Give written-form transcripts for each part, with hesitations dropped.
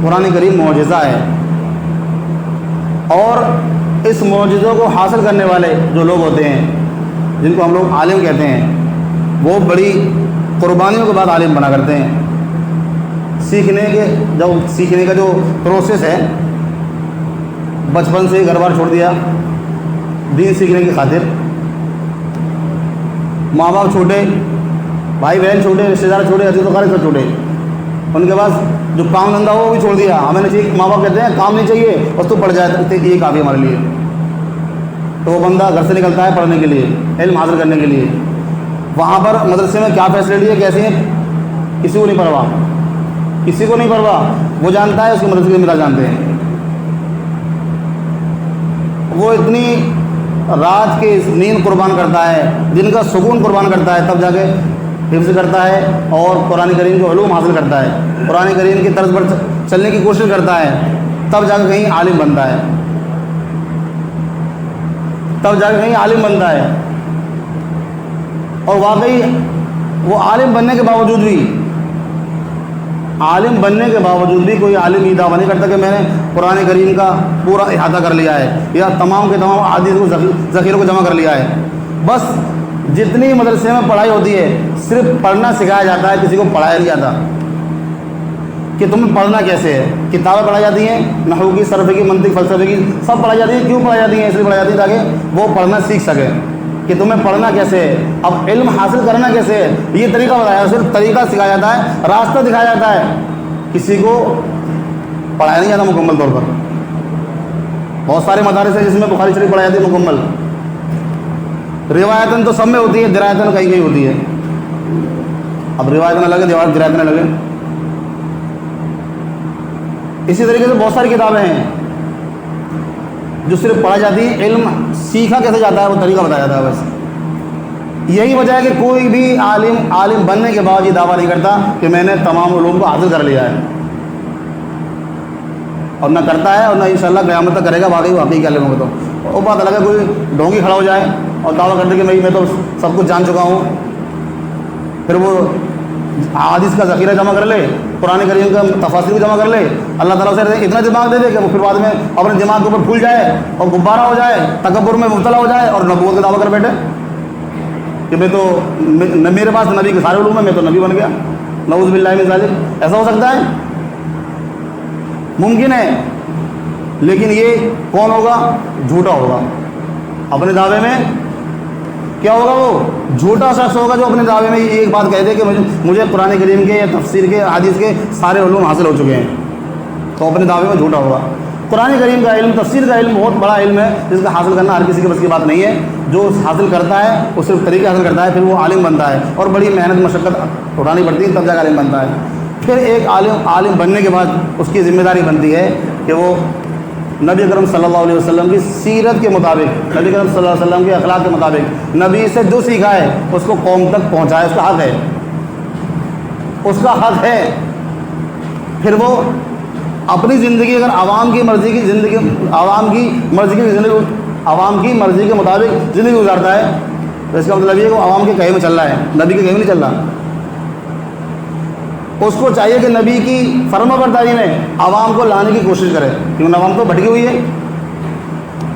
قرآن کریم معجزہ ہے، اور اس معجزوں کو حاصل کرنے والے جو لوگ ہوتے ہیں جن کو ہم لوگ عالم کہتے ہیں، وہ بڑی قربانیوں کے بعد عالم بنا کرتے ہیں۔ سیکھنے کا جو پروسیس ہے، بچپن سے ہی گھر بار چھوڑ دیا دین سیکھنے کی خاطر، ماں باپ چھوٹے، بھائی بہن چھوٹے، رشتے دار چھوٹے، عزیز و اقارب سب چھوٹے، ان کے پاس جو کام دھندہ ہو وہ بھی چھوڑ دیا۔ ہمیں نہیں چاہیے، ماں باپ کہتے ہیں کام نہیں چاہیے، بس تو پڑھ جائے یہ کافی ہمارے لیے۔ تو وہ بندہ گھر سے نکلتا ہے پڑھنے کے لیے، علم حاصل کرنے کے لیے۔ وہاں پر مدرسے میں کیا فیسلٹی ہے، کیسی ہیں، کسی کو نہیں پرواہ، کسی کو نہیں پرواہ، وہ جانتا ہے اس کے مدرسے کے مدار جانتے ہیں۔ وہ اتنی رات کی نیند قربان کرتا ہے، دن کا سکون قربان کرتا ہے، تب جا کے حفظ کرتا ہے اور قرآن کریم کے علوم حاصل کرتا ہے، قرآن کریم کی طرز پر چلنے کی کوشش کرتا ہے، تب جا کے کہیں عالم بنتا ہے، تب جا کے کہیں عالم بنتا ہے۔ اور واقعی وہ عالم بننے کے باوجود بھی کوئی عالم یہ دعویٰ نہیں کرتا کہ میں نے قرآن کریم کا پورا احاطہ کر لیا ہے یا تمام کے تمام احادیث کو ذخیروں کو جمع کر لیا ہے۔ بس جتنی مدرسے میں پڑھائی ہوتی ہے صرف پڑھنا سکھایا جاتا ہے، کسی کو پڑھایا نہیں جاتا کہ تمہیں پڑھنا کیسے ہے۔ کتابیں پڑھائی جاتی ہیں، نحو کی، صرف کی، منطق، فلسفے کی، سب پڑھائی جاتی ہیں۔ کیوں پڑھائی جاتی ہیں؟ اس لیے پڑھائی جاتی ہے تاکہ وہ پڑھنا سیکھ سکے کہ تمہیں پڑھنا کیسے ہے، اب علم حاصل کرنا کیسے ہے، یہ طریقہ بتایا، صرف طریقہ سکھایا جاتا ہے، راستہ دکھایا جاتا ہے، کسی کو پڑھایا نہیں جاتا مکمل طور پر۔ بہت سارے مدارس ہیں جس میں بخاری شریف پڑھائی جاتی ہے مکمل، روایتاً تو سب میں ہوتی ہے، درایتاً کہیں کہیں ہوتی ہے۔ اب روایتاً الگ ہے، درایتاً الگ ہے۔ اسی طریقے سے بہت ساری کتابیں ہیں جو صرف پڑھا جاتی ہیں، علم سیکھا کیسے جاتا ہے وہ طریقہ بتایا جاتا ہے بس۔ یہی وجہ ہے کہ کوئی بھی عالم بننے کے بعد یہ دعویٰ نہیں کرتا کہ میں نے تمام علوم کو حاصل کر لیا ہے، اور نہ کرتا ہے اور نہ انشاءاللہ قیامت تک کرے گا واقعی کیا علم ہوگا۔ تو وہ بات الگ ہے، کوئی ڈھونگی کھڑا ہو جائے اور دعویٰ کرتے کہ میں تو سب کچھ جان چکا ہوں، پھر وہ حدیث کا ذخیرہ جمع کر لے، قرآن کریم کا تفاسیر جمع کر لے، اللہ تعالیٰ سے اتنا دماغ دے دے کہ وہ پھر بعد میں اپنے دماغ کے اوپر پھول جائے اور غبارہ ہو جائے، تکبر میں مبتلا ہو جائے اور نبوت کا دعویٰ کر بیٹھے کہ میں تو میرے پاس نبی کے سارے علوم ہیں، میں تو نبی بن گیا، نعوذ باللہ من ذالک۔ ایسا ہو سکتا ہے؟ ممکن ہے، لیکن یہ کون ہوگا؟ جھوٹا ہوگا اپنے دعوے میں۔ کیا ہوگا؟ وہ جھوٹا شخص ہوگا جو اپنے دعوے میں ایک بات کہہ دے کہ مجھے قرآن کریم کے یا تفسیر کے، حدیث کے سارے علوم حاصل ہو چکے ہیں، تو اپنے دعوے میں جھوٹا ہوگا۔ قرآن کریم کا علم، تفسیر کا علم بہت بڑا علم ہے جس کا حاصل کرنا ہر کسی کے بس کی بات نہیں ہے۔ جو حاصل کرتا ہے وہ صرف طریقے حاصل کرتا ہے، پھر وہ عالم بنتا ہے اور بڑی محنت مشقت اٹھانی پڑتی ہے، تب جا کر عالم بنتا ہے۔ پھر ایک عالم بننے کے بعد اس کی ذمہ داری بنتی ہے کہ وہ نبی اکرم صلی اللہ علیہ وسلم کی سیرت کے مطابق، نبی اکرم صلی اللہ علیہ وسلم کے اخلاق کے مطابق، نبی سے جو سیکھا ہے اس کو قوم تک پہنچائے، اس کا حق ہے، اس کا حق ہے۔ پھر وہ اپنی زندگی اگر عوام کی مرضی کے مطابق زندگی گزارتا ہے تو اس کا مطلب یہ کہ وہ عوام کے کہے میں چل رہا ہے، نبی کے کہے میں نہیں چل رہا۔ اس کو چاہیے کہ نبی کی فرما برداری میں عوام کو لانے کی کوشش کرے، کیونکہ عوام تو بھٹکی ہوئی ہے،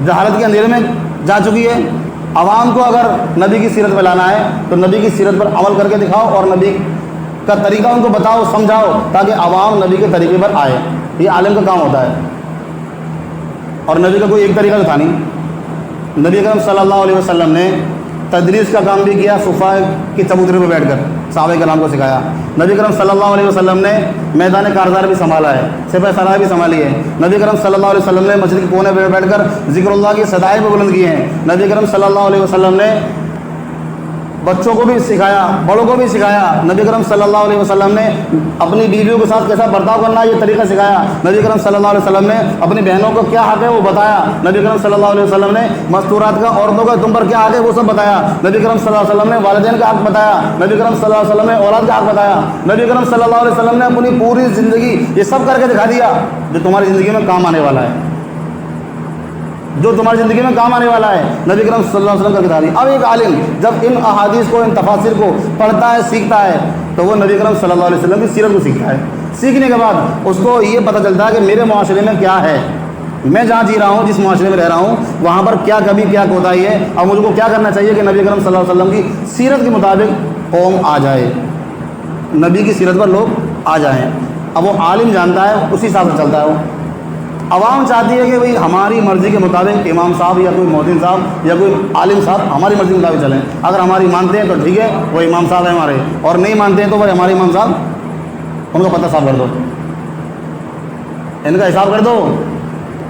جہالت کے اندھیرے میں جا چکی ہے۔ عوام کو اگر نبی کی سیرت میں لانا ہے تو نبی کی سیرت پر عمل کر کے دکھاؤ اور نبی کا طریقہ ان کو بتاؤ، سمجھاؤ، تاکہ عوام نبی کے طریقے پر آئے۔ یہ عالم کا کام ہوتا ہے، اور نبی کا کوئی ایک طریقہ تو تھا نہیں۔ نبی اکرم صلی اللہ علیہ وسلم نے تدریس کا کام بھی کیا، صفا کی چبوترے پہ بیٹھ کر صحابہ کرام کو سکھایا۔ نبی اکرم صلی اللہ علیہ وسلم نے میدان کارزار بھی سنبھالا ہے، سپہ سالار بھی سنبھالی ہے۔ نبی اکرم صلی اللہ علیہ وسلم نے مسجد کے کونے پہ بیٹھ کر ذکر اللہ کی صدائیں بھی بلند کی ہیں۔ نبی اکرم صلی اللہ علیہ وسلم نے بچوں کو بھی سکھایا، بڑوں کو بھی سکھایا۔ نبی اکرم صلی اللہ علیہ وسلم نے اپنی بیویوں کے ساتھ کیسا برتاؤ کرنا ہے یہ طریقہ سکھایا۔ نبی اکرم صلی اللہ علیہ وسلم نے اپنی بہنوں کو کیا حق ہے وہ بتایا۔ نبی اکرم صلی اللہ علیہ وسلم نے مستورات کا، عورتوں کا تم پر کیا حق ہے وہ سب بتایا۔ نبی اکرم صلی اللہ علیہ وسلم نے والدین کا حق بتایا۔ نبی اکرم صلی اللہ علیہ وسلم نے اولاد کا حق بتایا۔ نبی اکرم صلی اللہ علیہ وسلم نے اپنی پوری زندگی یہ سب کر کے دکھا دیا جو تمہاری زندگی میں کام آنے والا ہے، جو تمہاری زندگی میں کام آنے والا ہے، نبی اکرم صلی اللہ علیہ وسلم کا کتاب۔ اب ایک عالم جب ان احادیث کو، ان تفاسیر کو پڑھتا ہے، سیکھتا ہے، تو وہ نبی اکرم صلی اللہ علیہ وسلم کی سیرت کو سیکھتا ہے۔ سیکھنے کے بعد اس کو یہ پتہ چلتا ہے کہ میرے معاشرے میں کیا ہے، میں جہاں جی رہا ہوں، جس معاشرے میں رہ رہا ہوں، وہاں پر کیا کمی کیا کوتاہی ہے، اور مجھ کو کیا کرنا چاہیے کہ نبی اکرم صلی اللہ علیہ وسلم کی سیرت کے مطابق قوم آ جائے، نبی کی سیرت پر لوگ آ جائیں۔ اب وہ عالم جانتا ہے، اسی حساب سے چلتا ہے۔ وہ عوام چاہتی ہے کہ بھئی ہماری مرضی کے مطابق امام صاحب یا کوئی مؤذن صاحب یا کوئی عالم صاحب ہماری مرضی کے مطابق چلیں، اگر ہماری مانتے ہیں تو ٹھیک ہے، وہ امام صاحب ہیں ہمارے، اور نہیں مانتے ہیں تو وہ ہمارے امام صاحب، ان کا پتہ صاف کر دو، ان کا حساب کر دو۔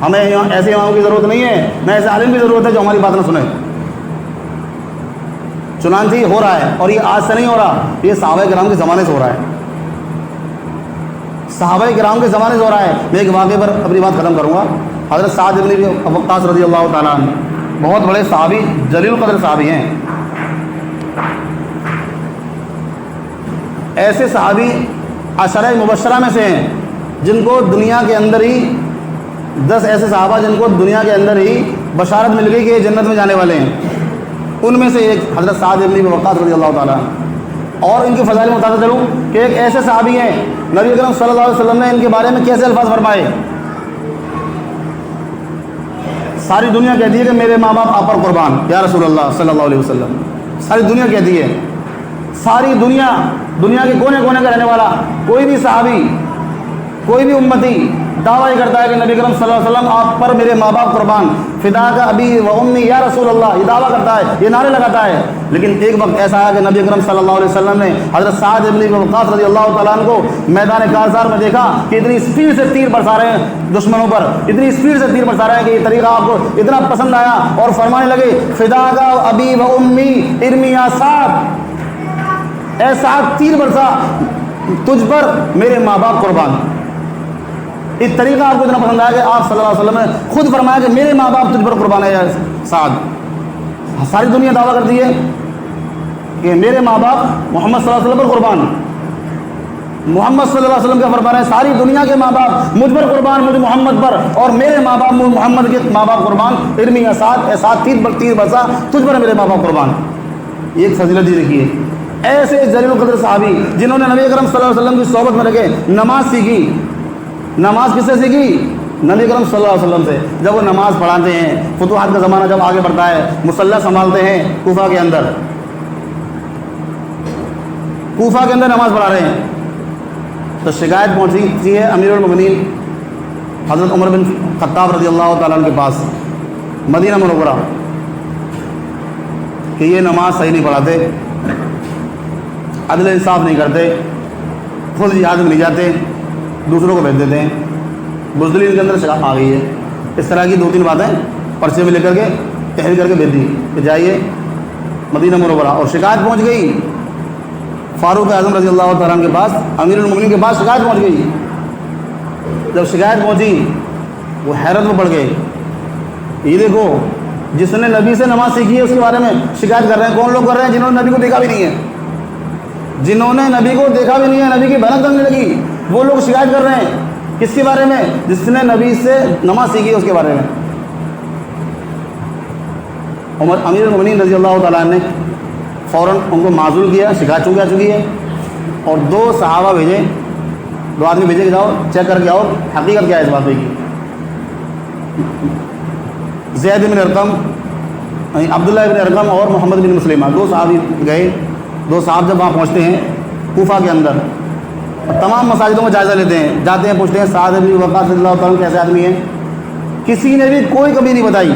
ہمیں ایسے اماموں کی ضرورت نہیں ہے، نہ ایسے عالم کی ضرورت ہے جو ہماری بات نہ سنیں۔ چنانچہ یہ ہو رہا ہے، اور یہ آج سے نہیں ہو رہا، یہ صحابہ کرام کے زمانے سے ہو رہا ہے، صحابہ کرام کے زمانے سے ہو رہا ہے۔ میں ایک واقعے پر اپنی بات ختم کروں گا۔ حضرت سعد بن ابی وقاص رضی اللہ تعالیٰ عنہ بہت بڑے صحابی، جلیل القدر صحابی ہیں۔ ایسے صحابی عشرہ مبشرہ میں سے ہیں جن کو دنیا کے اندر ہی 10 ایسے صحابہ جن کو دنیا کے اندر ہی بشارت مل گئی کہ یہ جنت میں جانے والے ہیں، ان میں سے ایک حضرت سعد بن ابی وقاص رضی اللہ تعالیٰ عنہ۔ اور ان کی فضائل میں بتاتا چلوں کہ ایک ایسے صحابی ہیں، نبی اکرم صلی اللہ علیہ وسلم نے ان کے بارے میں کیسے الفاظ فرمائے۔ ساری دنیا کہتی ہے کہ میرے ماں باپ آپ پر قربان یا رسول اللہ صلی اللہ علیہ وسلم، ساری دنیا کہتی ہے، ساری دنیا، دنیا کے کونے کونے کا رہنے والا کوئی بھی صحابی، کوئی بھی امتی دعویٰ یہ کرتا ہے کہ نبی اکرم صلی اللہ علیہ وسلم آپ پر میرے ماں باپ قربان، فدا کا ابی و امی یا رسول اللہ، یہ دعویٰ کرتا ہے، یہ نعرے لگاتا ہے۔ لیکن ایک وقت ایسا ہے کہ نبی اکرم صلی اللہ علیہ وسلم نے حضرت سعد بن ابی وقاص رضی اللہ تعالیٰ عنہ کو میدان کارزار میں دیکھا کہ اتنی اسپیڈ سے تیر برسا رہے ہیں دشمنوں پر، اتنی اسپیڈ سے تیر برسا رہے ہیں کہ یہ طریقہ آپ کو اتنا پسند آیا، اور فرمانے لگے فدا کا ابی و امی ارمی یا سعد، اے سعد تیر برسا تجھ پر میرے ماں باپ قربان۔ اس طریقہ آپ کو اتنا پسند آیا کہ آپ صلی اللہ علیہ وسلم نے خود فرمایا کہ میرے ماں باپ تجھ پر قربان ہے سعد۔ ساری دنیا دعویٰ کرتی ہے کہ میرے ماں باپ محمد صلی اللہ علیہ وسلم پر قربان، محمد صلی اللہ علیہ وسلم کا فرمان ہے ساری دنیا کے ماں باپ مجھ پر قربان، مجھ محمد پر، اور میرے ماں باپ محمد کے ماں باپ قربان، ارمی یا سعد، اے سعد تیر برسا تجھ پر میرے ماں باپ قربان۔ یہ ایک فضیلت دی رکھی ہے۔ ایسے جلیل القدر صحابی جنہوں نے نبی اکرم صلی اللہ علیہ وسلم کی صحبت میں رکھے نماز سیکھی، نماز کس سے سیکھی؟ نبی اکرم صلی اللہ علیہ وسلم سے۔ جب وہ نماز پڑھاتے ہیں، فتوحات کا زمانہ جب آگے بڑھتا ہے، مصلی سنبھالتے ہیں کوفہ کے اندر، کوفہ کے اندر نماز پڑھا رہے ہیں، تو شکایت پہنچی ہے امیر المؤمنین حضرت عمر بن خطاب رضی اللہ تعالیٰ عنہ کے پاس مدینہ منورہ کہ یہ نماز صحیح نہیں پڑھاتے، عدل انصاف نہیں کرتے، خود جہاد میں نہیں جاتے، دوسروں کو بھیج دیتے ہیں۔ بزدلی ان کے اندر شکایت آ گئی ہے۔ اس طرح کی 2-3 باتیں پرچے میں لے کر کے تحریر کر کے بھیج دی کہ جائیے مدینہ منورہ، اور شکایت پہنچ گئی فاروق اعظم رضی اللہ تعالیٰ عنہ کے پاس، امیر المؤمنین کے پاس شکایت پہنچ گئی۔ جب شکایت پہنچی وہ حیرت میں پڑ گئے، یہ دیکھو جس نے نبی سے نماز سیکھی ہے اس کے بارے میں شکایت کر رہے ہیں۔ کون لوگ کر رہے ہیں؟ جنہوں نے نبی کو دیکھا بھی نہیں ہے، جنہوں نے نبی کو دیکھا بھی نہیں ہے، نبی کی بھنک کرنے لگی، وہ لوگ شکایت کر رہے ہیں کس کے بارے میں؟ جس نے نبی سے نماز سیکھی ہے اس کے بارے میں۔ امیر المؤمنین رضی اللہ تعالیٰ عنہ نے فوراً ان کو معزول کیا، شکایت چونکہ آ چکی ہے، اور 2 صحابہ بھیجے، 2 آدمی بھیجے کہ جاؤ چیک کر کے آؤ حقیقت کیا ہے اس بات کی۔ زید بن ارقم، عبداللہ بن ارقم اور محمد بن مسلمہ، 2 صحابی گئے۔ 2 صحابہ جب وہاں پہنچتے ہیں کوفہ کے اندر، تمام مساجدوں میں جائزہ لیتے ہیں، جاتے ہیں پوچھتے ہیں سعد بن وقاص رضی اللہ تعالیٰ کیسے آدمی ہیں؟ کسی نے بھی کوئی کمی نہیں بتائی،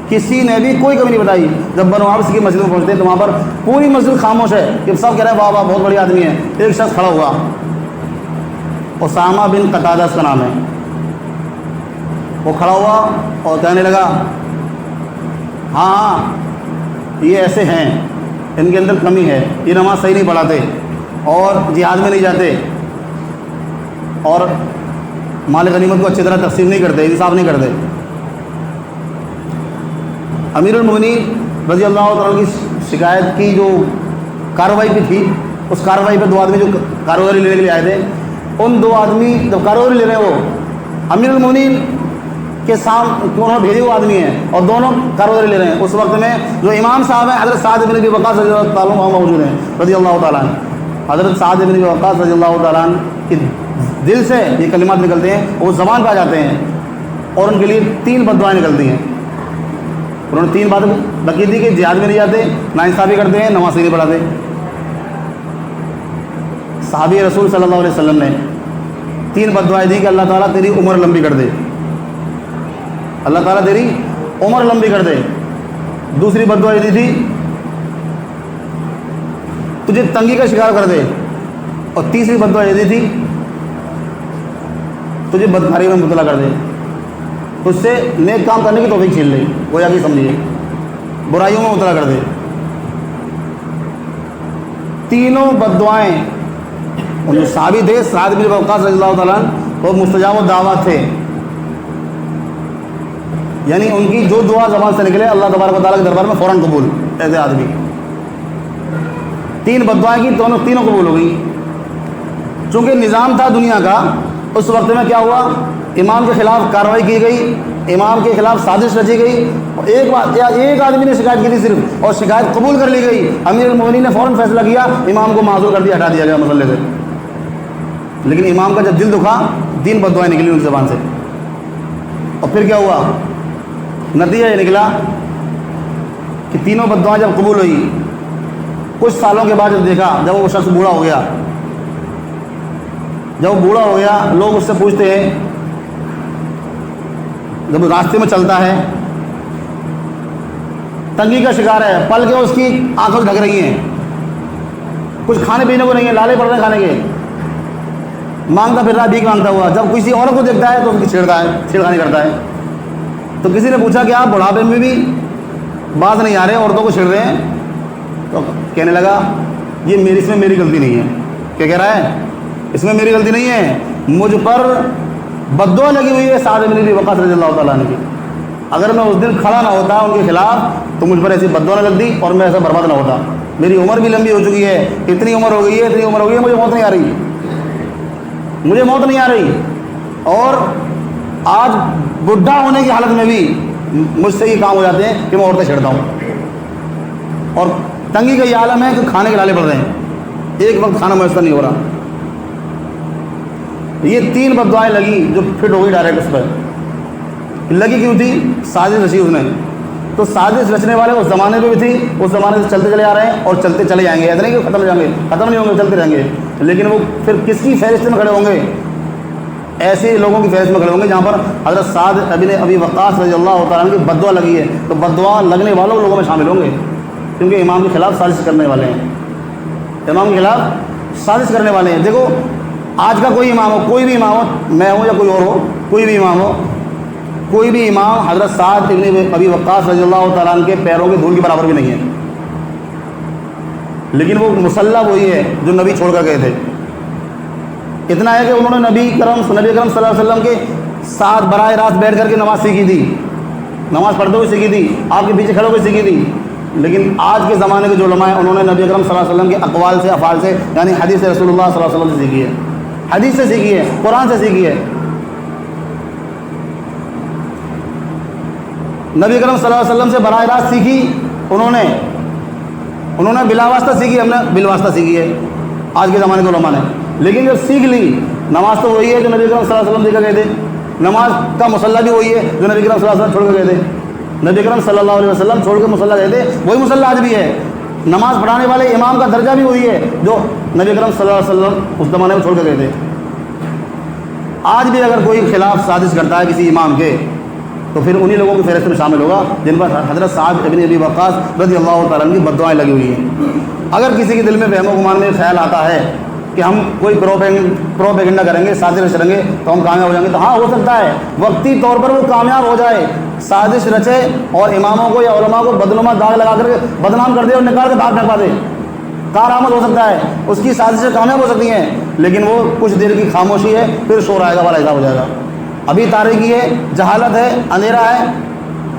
کسی نے بھی کوئی کمی نہیں بتائی۔ جب بنو عبس کی مسجد میں پہنچتے ہیں تو وہاں پر پوری مسجد خاموش ہے کہ سب کہہ رہے ہیں واہ واہ بہت بڑی آدمی ہے۔ ایک شخص کھڑا ہوا، اسامہ بن قتادہ اس کا نام ہے، وہ کھڑا ہوا اور کہنے لگا ہاں یہ ایسے ہیں، ان کے اندر کمی ہے، یہ نماز صحیح نہیں پڑھاتے اور جہاد میں نہیں جاتے اور مال غنیمت کو اچھی طرح تقسیم نہیں کرتے، انصاف نہیں کرتے۔ امیر المؤمنین رضی اللہ تعالیٰ کی شکایت کی جو کارروائی بھی تھی، اس کارروائی پہ 2 آدمی جو کارروائی لینے کے لیے آئے تھے، ان 2 آدمی جب کارروائی لے رہے ہیں، وہ امیر المؤمنین کے سامنے انہوں نے بھیجے وہ آدمی ہیں اور دونوں کارروائی لے رہے ہیں۔ اس وقت میں جو امام صاحب ہیں حضرت سعد بن ابی وقاص رضی اللہ تعالیٰ عنہ موجود ہیں رضی اللہ تعالیٰ عنہ، حضرت سعد بن وقاص رضی اللہ تعالیٰ عنہ کے دل سے یہ کلمات نکلتے ہیں، وہ زبان پہ آ جاتے ہیں، اور ان کے لیے 3 بد دعائیں نکلتی ہیں۔ انہوں نے 3 باتیں بکی تھی کہ جہاد میں نہیں جاتے، ناانصافی کرتے ہیں، نماز نہیں پڑھاتے۔ صحابی رسول صلی اللہ علیہ وسلم نے 3 بد دعائیں دی کہ اللہ تعالیٰ تیری عمر لمبی کر دے، اللہ تعالیٰ تیری عمر لمبی کر دے۔ دوسری بد دعا یہ دی تھی تجھے تنگی کا شکار کر دے، اور تیسری بد دعا یہ دی تھی تجھے بدکاری میں مبتلا کر دے، تجھ سے نیک کام کرنے کی توفیق چھین لے، گویا کہ سمجھیے برائیوں میں مبتلا کر دے۔ تینوں بد دعائیں ان جو صحابی تھے سعد بن وقاص رضی اللہ تعالیٰ عنہ، وہ مستجاب الدعوات تھے، یعنی ان کی جو دعا زبان سے نکلے اللہ تبارک و تعالیٰ کے دربار میں فوراً قبول۔ ایسے آدمی 3 بد دعائیں کی، تینوں قبول ہو گئی۔ چونکہ نظام تھا دنیا کا، اس وقت میں کیا ہوا، امام کے خلاف کارروائی کی گئی، امام کے خلاف سازش رچی گئی، ایک آدمی نے شکایت کی تھی صرف، اور شکایت قبول کر لی گئی۔ امیر المومنین نے فوراً فیصلہ کیا امام کو معذور کر دیا، ہٹا دیا گیا مسئلے سے۔ لیکن امام کا جب دل دکھا 3 بد دعائیں نکلی ان کی زبان سے، اور پھر کیا ہوا، نتیجہ یہ نکلا کہ تینوں بد دعائیں جب قبول ہوئی، کچھ سالوں کے بعد جب دیکھا، جب وہ شخص بوڑھا ہو گیا، لوگ اس سے پوچھتے ہیں، جب راستے میں چلتا ہے تنگی کا شکار ہے، پل کے اس کی آنکھیں ڈھک رہی ہیں، کچھ کھانے پینے کو نہیں ہے، لالے پڑ رہے ہیں کھانے کے، مانگتا پھر رہا، بھیک مانگتا ہوا، جب کسی عورت کو دیکھتا ہے تو اس کی چھیڑخانی کرتا ہے۔ تو کسی نے پوچھا کہ آپ بڑھاپے میں بھی باز نہیں آ رہے، عورتوں کو چھیڑ رہے ہیں؟ تو کہنے لگا یہ اس میں میری غلطی نہیں ہے۔ کیا کہہ رہا ہے؟ اس میں میری غلطی نہیں ہے، مجھ پر بد دعا لگی ہوئی ہے سعد بن ابی وقاص رضی اللہ تعالیٰ عنہ کی۔ اگر میں اس دن کھڑا نہ ہوتا ان کے خلاف تو مجھ پر ایسی بد دعا نہ لگتی اور میں ایسا برباد نہ ہوتا۔ میری عمر بھی لمبی ہو چکی ہے، اتنی عمر ہو گئی ہے، مجھے موت نہیں آ رہی، اور آج بڈھا ہونے کی حالت میں بھی مجھ سے یہ کام ہو جاتے ہیں کہ میں عورتیں چھیڑتا ہوں، اور تنگی کا یہ عالم ہے کہ کھانے کے لالے پڑ رہے ہیں، ایک وقت کھانا میسر نہیں ہو رہا۔ یہ 3 بد دعائیں لگی جو فٹ ہو گئی ڈائریکٹ اس پر۔ لگی کیوں تھی؟ سازش رچی اس نے، تو سازش رچنے والے اس زمانے پہ بھی تھی، اس زمانے سے چلتے چلے آ رہے ہیں اور چلتے چلے جائیں گے، ایسا نہیں کہ ختم ہو جائیں گے، ختم نہیں ہوں گے، چلتے رہیں گے۔ لیکن وہ پھر کس کی فہرست میں کھڑے ہوں گے؟ ایسے لوگوں کی فہرست میں کھڑے ہوں گے جہاں پر حضرت سعد بن ابی وقاص رضی اللہ تعالیٰ عنہ کی بد دعا لگی ہے، تو بد دعا لگنے والوں لوگوں میں شامل ہوں گے، کیونکہ امام کے خلاف سازش کرنے والے ہیں، امام کے خلاف سازش کرنے والے ہیں۔ دیکھو آج کا کوئی امام ہو، کوئی بھی امام ہو، میں ہوں یا کوئی اور ہو، کوئی بھی امام ہو، کوئی بھی امام حضرت سعد بن ابی وقاص رضی اللہ تعالیٰ عنہ کے پیروں کے دھول کے برابر بھی نہیں ہے، لیکن وہ مسلح وہی ہے جو نبی چھوڑ کر گئے تھے۔ اتنا ہے کہ انہوں نے نبی کرم صلی اللہ علیہ وسلم کے ساتھ براہ راست بیٹھ کر کے نماز سیکھی تھی، نماز پڑھتے ہوئے سیکھی تھی، آپ کے پیچھے کھڑے ہوئے سیکھی تھی۔ لیکن آج کے زمانے کے جو علماء ہیں انہوں نے نبی اکرم صلی اللہ علیہ وسلم کے اقوال سے، افعال سے، یعنی حدیث رسول اللہ صلی اللہ علیہ وسلم سے سیکھی ہے، حدیث سے سیکھی ہے، قرآن سے سیکھی ہے۔ نبی اکرم صلی اللہ علیہ وسلم سے براہ راست سیکھی انہوں نے بلا واسطہ سیکھی، ہم نے بالواسطہ سیکھی ہے آج کے زمانے کے علماء نے۔ لیکن جب سیکھ لی، نماز تو وہی ہے جو نبی اکرم صلی اللہ علیہ وسلم سیکھا گئے تھے، نماز کا مصلی بھی وہی ہے جو نبی اکرم صلی اللہ علیہ وسلم چھوڑ کے گئے تھے، نبی اکرم صلی اللہ علیہ وسلم چھوڑ کے مصلی گئے تھے، وہی مصلی آج بھی ہے، نماز پڑھانے والے امام کا درجہ بھی وہی ہے جو نبی اکرم صلی اللہ علیہ وسلم اس زمانے میں چھوڑ کے گئے تھے۔ آج بھی اگر کوئی خلاف سازش کرتا ہے کسی امام کے تو پھر انہی لوگوں کی فہرست میں شامل ہوگا جن پر حضرت سعد بن ابی وقاص رضی اللہ تعالیٰ عنہ کی بد دعائیں لگی ہوئی ہیں۔ اگر کسی کے دل میں وہم و گمان میں خیال آتا ہے کہ ہم کوئی پروپیگنڈا کریں گے، سازش رچیں گے تو ہم کامیاب ہو جائیں گے، تو ہاں ہو سکتا ہے وقتی طور پر وہ کامیاب ہو جائے، سازش رچے اور اماموں کو یا علماء کو بدنما داغ لگا کر بدنام کر دے اور نکال کے باہر پھینکوا دے، کارآمد ہو سکتا ہے، اس کی سازشیں کامیاب ہو سکتی ہیں، لیکن وہ کچھ دیر کی خاموشی ہے، پھر شور آئے گا، والا حساب ہو جائے گا۔ ابھی تاریکی ہے، جہالت ہے، اندھیرا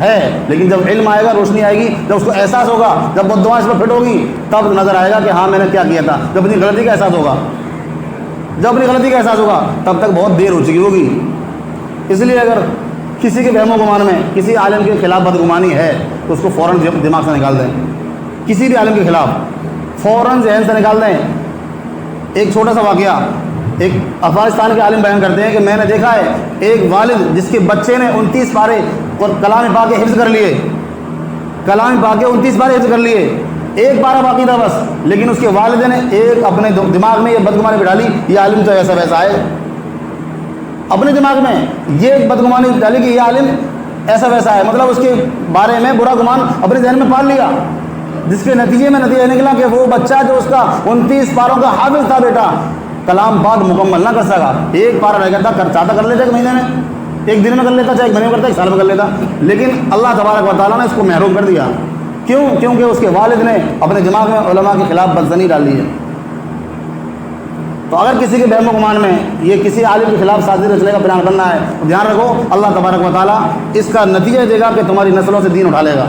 ہے، لیکن جب علم آئے گا، روشنی آئے گی، جب اس کو احساس ہوگا، جب بد دعائیں اس پر فٹ ہوگی، تب نظر آئے گا کہ ہاں میں نے کیا کیا تھا۔ جب اپنی غلطی کا احساس ہوگا، تب تک بہت دیر ہو چکی ہوگی۔ اس لیے اگر کسی کے وہم و گمان میں کسی عالم کے خلاف بدگمانی ہے تو اس کو فوراً دماغ سے نکال دیں، کسی بھی عالم کے خلاف فوراً ذہن سے نکال دیں، ایک چھوٹا سا واقعہ ایک افغانستان کے عالم بیان کرتے ہیں کہ میں نے دیکھا ہے ایک والد جس کے بچے نے 29 پارے اور کلام پاک کے حفظ کر لیے، کلام پاک کے 29 پارے حفظ کر لیے، ایک پارہ باقی تھا بس، لیکن اس کے والد نے ایک اپنے دماغ میں یہ بدگمانی بٹھا لی یہ عالم تو ایسا ویسا ہے، اپنے دماغ میں یہ ایک بدگمانی ڈالی کہ یہ عالم ایسا ویسا ہے، مطلب اس کے بارے میں برا گمان اپنے ذہن میں پال لیا، جس کے نتیجے میں نتیجہ نکلا کہ وہ بچہ جو اس کا 29 پاروں کا حافظ تھا بیٹا کلام پاک مکمل نہ کر سکا، ایک پارہ رہ گیا تھا، چاہتا کر لیتا ایک مہینے میں، ایک دن میں کر لیتا، چاہے ایک مہینے میں کرتا، ایک سال میں کر لیتا، لیکن اللہ تبارک و تعالیٰ نے اس کو محروم کر دیا۔ کیوں؟ کیونکہ اس کے والد نے اپنے دماغ میں علماء کے خلاف بدظنی ڈال لی ہے۔ تو اگر کسی کے بہم و گمان میں یہ کسی عالم کے خلاف سازش رچنے کا پلان کرنا ہے تو دھیان رکھو اللہ تبارک و تعالیٰ اس کا نتیجہ دے گا کہ تمہاری نسلوں سے دین اٹھا لے گا،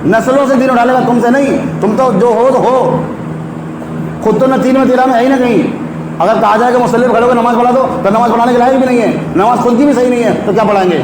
نسلوں سے دین اٹھا لے گا، تم سے نہیں، تم تو جو ہو تو ہو، خود تو نہ تین میں تیرہ میں ہے ہی نہ کہیں۔ اگر کہا جائے کہ مصلی کھڑے ہو کے نماز پڑھا دو تو نماز پڑھانے کے لائق بھی نہیں ہے، نماز خود کی بھی صحیح نہیں ہے تو کیا پڑھائیں گے؟